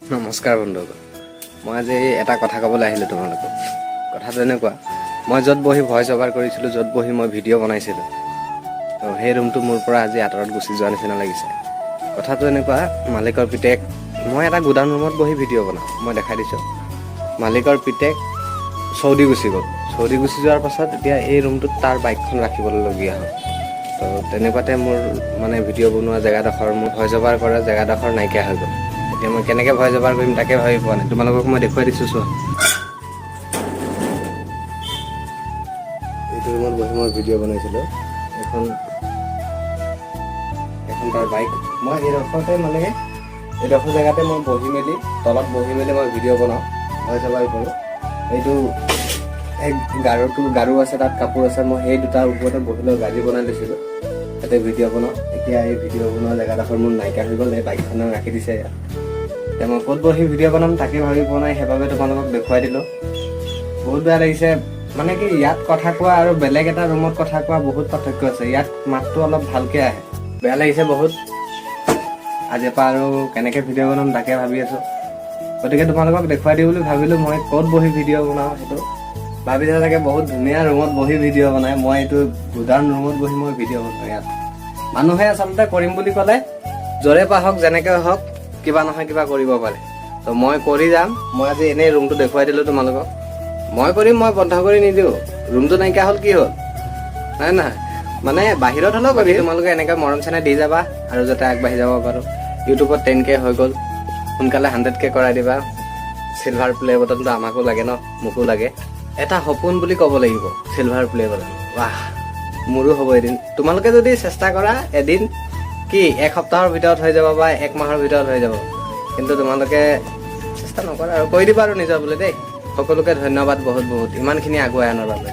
নমস্কাৰ বন্ধুসকল, মই আজি এটা কথা ক'বলৈ আহিলোঁ তোমালোকক। কথাটো এনেকুৱা, মই য'ত বহি ভইচ অভাৰ কৰিছিলোঁ, য'ত বহি মই ভিডিঅ' বনাইছিলোঁ, তো সেই ৰুমটো মোৰ পৰা আজি আঁতৰত গুচি যোৱা নিচিনা লাগিছে। কথাটো এনেকুৱা, মালিকৰ পিতেক, মই এটা গুদাম ৰুমত বহি ভিডিঅ' বনাওঁ, মই দেখাই দিছোঁ। মালিকৰ পিতেক চৌদি গুচি গ'ল। চৌদি গুচি যোৱাৰ পাছত এতিয়া এই ৰুমটোত তাৰ বাইকখন ৰাখিবলগীয়া হ'ল। তো তেনেকুৱাতে মোৰ মানে ভিডিঅ' বনোৱা জেগাডোখৰ, মোৰ ভইচ অভাৰ কৰা জেগাডোখৰ নাইকিয়া হৈ গ'ল। এতিয়া মই কেনেকৈ ভইচ অভাৰ কৰিম তাকে ভাবি পোৱা নাই। তোমালোকক মই দেখুৱাই দিছোঁ চোৱা। এইটো ৰুমত বহি মই ভিডিঅ' বনাইছিলোঁ। এখন তাৰ বাইক, মই এইডোখৰতে মানে এইডোখৰ জেগাতে মই বহি মেলি, তলত বহি মেলি মই ভিডিঅ' বনাওঁ, ভইচ অভাৰ কৰোঁ। এইটো এই গাৰু আছে, তাত কাপোৰ আছে, মই সেই দুটাৰ ওপৰতে বহি লৈ গাড়ী বনাই লৈছিলোঁ, তাতে ভিডিঅ' বনাওঁ। এতিয়া এই ভিডিঅ' বনোৱা জেগাডোখৰ মোৰ নাইকিয়া হৈ গ'ল, এই বাইকখনে ৰাখি দিছে ইয়াত। এতিয়া মই ক'ত বহি ভিডিঅ' বনাম তাকে ভাবি পোৱা নাই, সেইবাবে তোমালোকক দেখুৱাই দিলোঁ। বহুত বেয়া লাগিছে, মানে কি ইয়াত কথা কোৱা আৰু বেলেগ এটা ৰুমত কথা কোৱা বহুত পাৰ্থক্য আছে। ইয়াত মাতটো অলপ ভালকৈ আহে, বেয়া লাগিছে বহুত। আজিৰ পৰা আৰু কেনেকৈ ভিডিঅ' বনাম তাকে ভাবি আছোঁ। গতিকে তোমালোকক দেখুৱাই দিওঁ বুলি ভাবিলোঁ। মই ক'ত বহি ভিডিঅ' বনাওঁ সেইটো ভাবিছে চাগে, বহুত ধুনীয়া ৰুমত বহি ভিডিঅ' বনাই। মই এইটো গুদাম ৰুমত বহি মই ভিডিঅ' বনাওঁ। ইয়াত মানুহে আচলতে কৰিম বুলি ক'লে য'ৰে পৰা হওক, যেনেকৈ হওক, কিবা নহয় কিবা কৰিব পাৰে। তো মই কৰি যাম। মই আজি এনেই ৰুমটো দেখুৱাই দিলোঁ তোমালোকক। মই কৰিম, মই বন্ধ কৰি নিদিওঁ। ৰুমটো নাইকিয়া হ'ল কি হ'ল, নাই নহয়, মানে বাহিৰত হ'লেও কৰি তোমালোকে এনেকৈ মৰম চেনেহ দি যাবা আৰু যাতে আগবাঢ়ি যাব পাৰোঁ। ইউটিউবত 10K হৈ গ'ল, সোনকালে 100K কৰাই দিবা। চিলভাৰ প্লে বটনটো আমাকো লাগে ন, মোকো লাগে। এটা সপোন বুলি ক'ব লাগিব চিলভাৰ প্লে বটন। বাহ, মোৰো হ'ব এদিন। তোমালোকে যদি চেষ্টা কৰা, এদিন কি এক সপ্তাহৰ ভিতৰত হৈ যাব বা এক মাহৰ ভিতৰত হৈ যাব। কিন্তু তোমালোকে চেষ্টা নকৰা আৰু কৰি দিবা আৰু নিজৰ বুলি দেই। সকলোকে ধন্যবাদ বহুত বহুত, ইমানখিনি আগুৱাই আনাৰ বাবে।